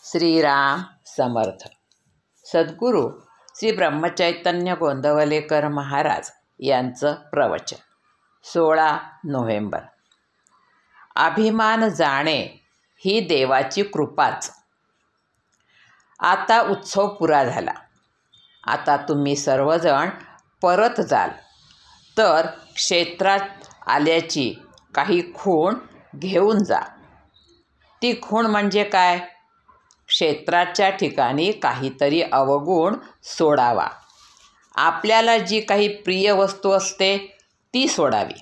श्रीराम समर्थ. सद्गुरू श्री ब्रह्मचैतन्य गोंदवलेकर महाराज यांचं प्रवचन 16 नोव्हेंबर. अभिमान जाणे ही देवाची कृपाच. आता उत्सव पुरा झाला. आता तुम्ही सर्वजण परत जाल तर क्षेत्रात आल्याची काही खूण घेऊन जा. ती खूण म्हणजे काय? क्षेत्राच्या ठिकाणी काहीतरी अवगुण सोडावा. आपल्याला जी काही प्रिय वस्तू असते ती सोडावी.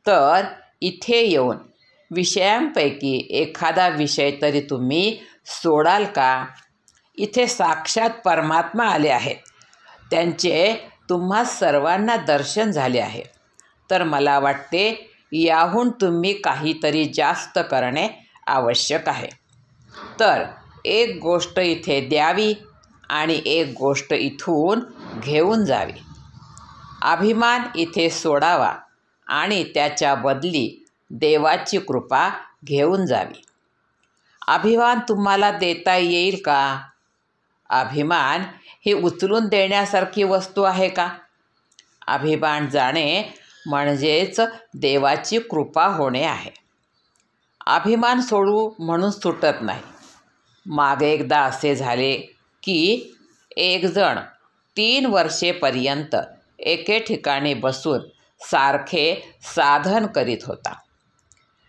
तर इथे येऊन विषयांपैकी एखादा विषय तरी तुम्ही सोडाल का? इथे साक्षात परमात्मा आले आहेत. त्यांचे तुम्हा सर्वांना दर्शन झाले आहे. तर मला वाटते याहून तुम्ही काहीतरी जास्त करणे आवश्यक आहे. तर एक गोष्ट इथे द्यावी आणि एक गोष्ट इथून घेऊन जावी. अभिमान इथे सोडावा आणि त्याच्या बदली देवाची कृपा घेऊन जावी. अभिमान तुम्हाला देता येईल का? अभिमान ही उचलून देण्यासारखी वस्तू आहे का? अभिमान जाणे म्हणजेच देवाची कृपा होणे आहे. अभिमान सोडू म्हणून सुटत नाही. मागे एकदा असे झाले की एक जण 3 वर्षेपर्यंत एके ठिकाणी बसून सारखे साधन करीत होता.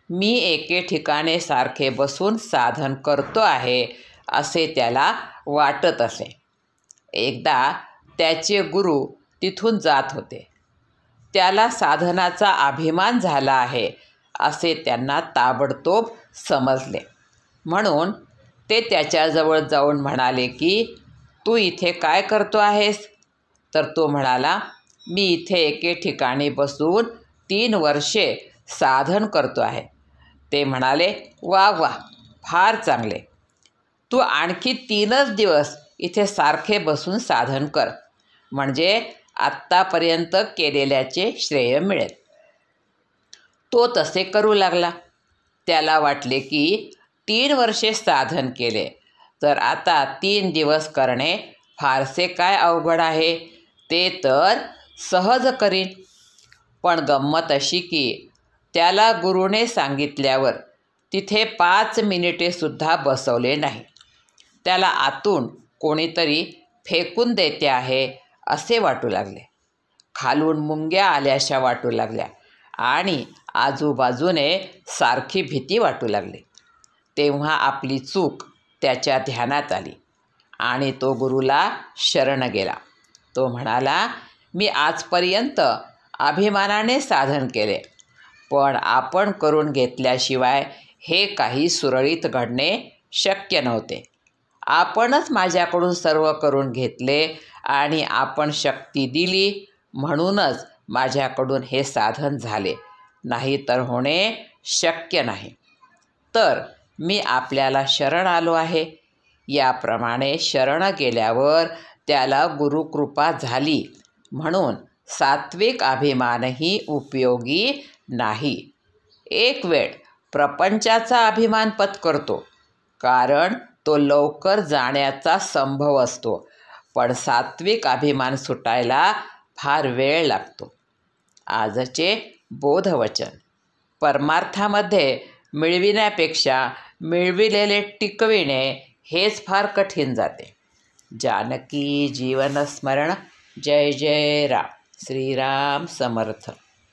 मी एके ठिकाणी सारखे बसून साधन करतो आहे असे त्याला वाटत असे. एकदा त्याचे गुरु तिथून जात होते. त्याला साधनाचा अभिमान झाला आहे असे त्यांना ताबडतोब समजले. म्हणून ते त्याच्याजवळ जाऊन म्हणाले की तू इथे काय करतो आहेस? तर तो म्हणाला, मी इथे एके ठिकाणी बसून 3 वर्षे साधन करतो आहे. ते म्हणाले, वा वा, फार चांगले. तू आणखी 3च दिवस इथे सारखे बसून साधन कर, म्हणजे आत्तापर्यंत केलेल्याचे श्रेय मिळेल. तो तसे करू लागला. त्याला वाटले की 3 वर्षे साधन केले तर आता 3 दिवस करणे फारसे काय अवघड आहे, ते तर सहज करीन. पण गंमत अशी की त्याला गुरुने सांगितल्यावर तिथे 5 मिनिटेसुद्धा बसवले नाही. त्याला आतून कोणीतरी फेकून देते आहे असे वाटू लागले. खालून मुंग्या आल्याशा वाटू लागल्या आणि आजूबाजूने सारखी भीती वाटू लागली. तेव्हा आपली चूक त्याच्या ध्यानात आली आणि तो गुरुला शरण गेला. तो म्हणाला, मी आजपर्यंत अभिमानाने साधन केले, पण आपण करून घेतल्याशिवाय हे काही सुरळीत घडणे शक्य नव्हते. आपणच माझ्याकडून सर्व करून घेतले आणि आपण शक्ती दिली म्हणूनच माझ्याकडून हे साधन झाले, नाही तर होणे शक्य नाही. तर मी आपल्याला शरण आलो आहे. याप्रमाणे शरण गेल्यावर त्याला गुरुकृपा झाली म्हणून सात्विक अभिमानही उपयोगी नाही. एक वेळ प्रपंचाचा अभिमान पत्करतो, कारण तो लवकर जाण्याचा संभव असतो. पण सात्विक अभिमान सुटायला फार वेळ लागतो. आजचे बोधवचन. परमार्थामध्ये मिळविण्यापेक्षा मिळविलेले टिकविणे हेच फार कठीण जाते. जानकी जीवन स्मरण. जय जय राम. श्रीराम समर्थ.